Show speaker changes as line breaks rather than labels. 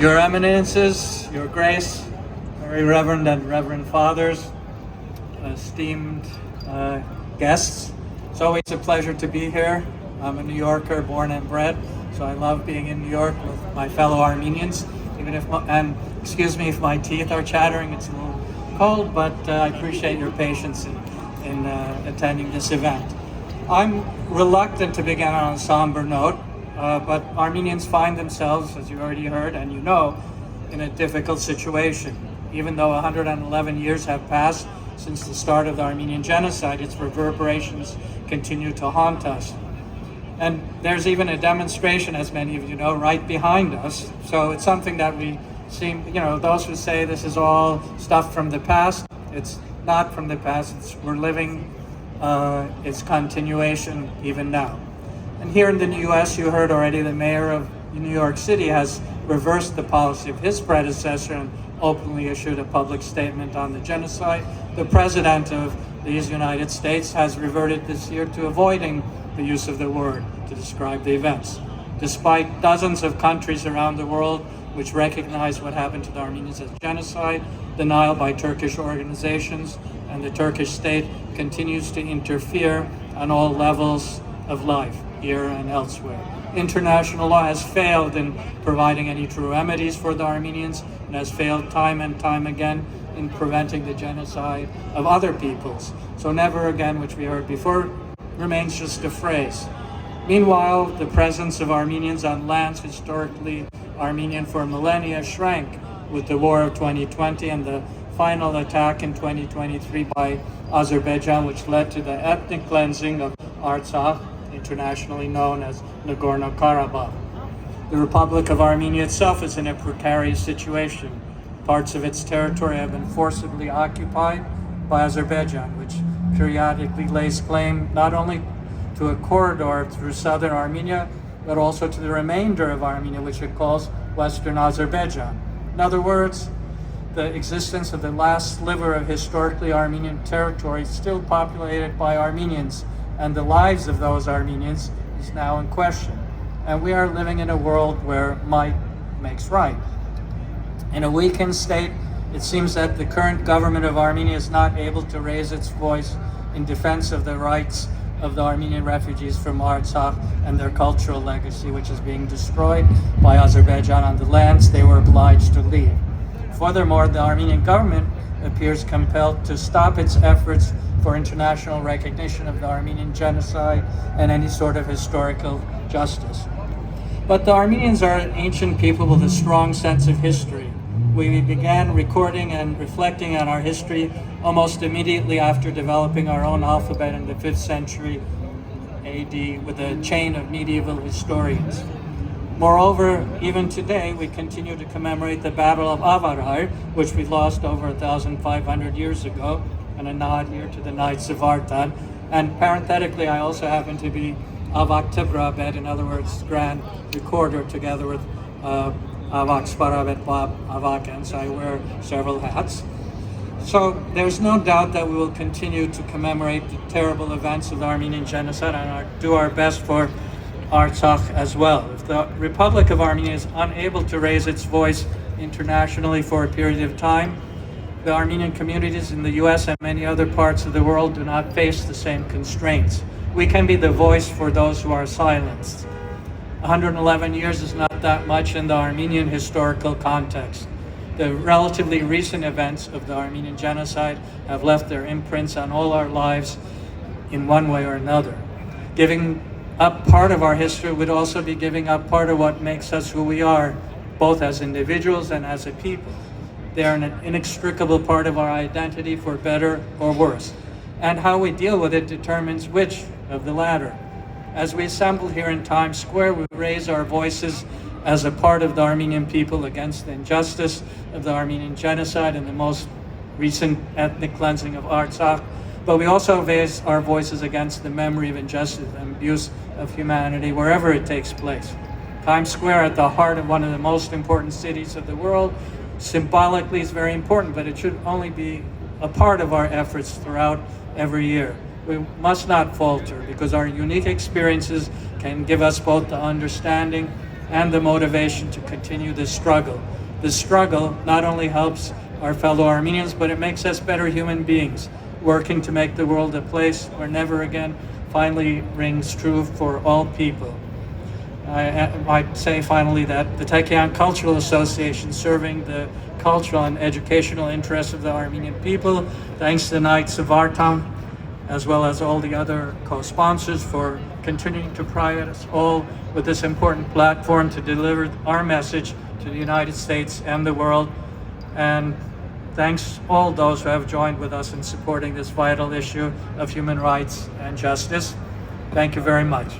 Your Eminences, Your Grace, very Reverend and Reverend Fathers, esteemed guests. It's always a pleasure to be here. I'm a New Yorker, born and bred, so I love being in New York with my fellow Armenians. Even if, and excuse me if my teeth are chattering, it's a little cold, but I appreciate your patience in attending this event. I'm reluctant to begin on a somber note, but Armenians find themselves, as you already heard and you know, in a difficult situation. Even though 111 years have passed since the start of the Armenian Genocide, its reverberations continue to haunt us. And there's even a demonstration, as many of you know, right behind us. So it's something that we seem, those who say this is all stuff from the past, it's not from the past, we're living its continuation even now. And here in the US, you heard already the mayor of New York City has reversed the policy of his predecessor and openly issued a public statement on the genocide. The president of these United States has reverted this year to avoiding the use of the word to describe the events. Despite dozens of countries around the world which recognize what happened to the Armenians as genocide, denial by Turkish organizations, and the Turkish state continues to interfere on all levels of life, here and elsewhere. International law has failed in providing any true remedies for the Armenians and has failed time and time again in preventing the genocide of other peoples. So never again, which we heard before, remains just a phrase. Meanwhile, the presence of Armenians on lands historically Armenian for millennia shrank with the war of 2020 and the final attack in 2023 by Azerbaijan, which led to the ethnic cleansing of Artsakh, internationally known as Nagorno-Karabakh. The Republic of Armenia itself is in a precarious situation. Parts of its territory have been forcibly occupied by Azerbaijan, which periodically lays claim not only to a corridor through southern Armenia, but also to the remainder of Armenia, which it calls Western Azerbaijan. In other words, the existence of the last sliver of historically Armenian territory still populated by Armenians, and the lives of those Armenians is now in question. And we are living in a world where might makes right. In a weakened state, it seems that the current government of Armenia is not able to raise its voice in defense of the rights of the Armenian refugees from Artsakh and their cultural legacy, which is being destroyed by Azerbaijan on the lands they were obliged to leave. Furthermore, the Armenian government appears compelled to stop its efforts for international recognition of the Armenian genocide and any sort of historical justice. But the Armenians are an ancient people with a strong sense of history. We began recording and reflecting on our history almost immediately after developing our own alphabet in the 5th century AD with a chain of medieval historians. Moreover, even today, we continue to commemorate the Battle of Avarar, which we lost over 1,500 years ago, and a nod here to the Knights of Artan. And parenthetically, I also happen to be Avak Tibrabet, in other words, Grand Recorder, together with Avak Sparabet Bab Avakan, so I wear several hats. So there's no doubt that we will continue to commemorate the terrible events of the Armenian genocide and do our best for Artsakh as well. If the Republic of Armenia is unable to raise its voice internationally for a period of time, the Armenian communities in the US and many other parts of the world do not face the same constraints. We can be the voice for those who are silenced. 111 years is not that much in the Armenian historical context. The relatively recent events of the Armenian genocide have left their imprints on all our lives in one way or another. Giving up part of our history would also be giving up part of what makes us who we are, both as individuals and as a people. They are an inextricable part of our identity, for better or worse. And how we deal with it determines which of the latter. As we assemble here in Times Square, we raise our voices as a part of the Armenian people against the injustice of the Armenian genocide and the most recent ethnic cleansing of Artsakh. But we also raise our voices against the memory of injustice and abuse of humanity wherever it takes place. Times Square, at the heart of one of the most important cities of the world, symbolically is very important, but it should only be a part of our efforts throughout every year. We must not falter, because our unique experiences can give us both the understanding and the motivation to continue this struggle. This struggle not only helps our fellow Armenians, but it makes us better human beings, working to make the world a place where never again finally rings true for all people. I might say finally that the Tekian Cultural Association, serving the cultural and educational interests of the Armenian people, thanks to the Knights of Artam, as well as all the other co-sponsors for continuing to provide us all with this important platform to deliver our message to the United States and the world. And thanks all those who have joined with us in supporting this vital issue of human rights and justice. Thank you very much.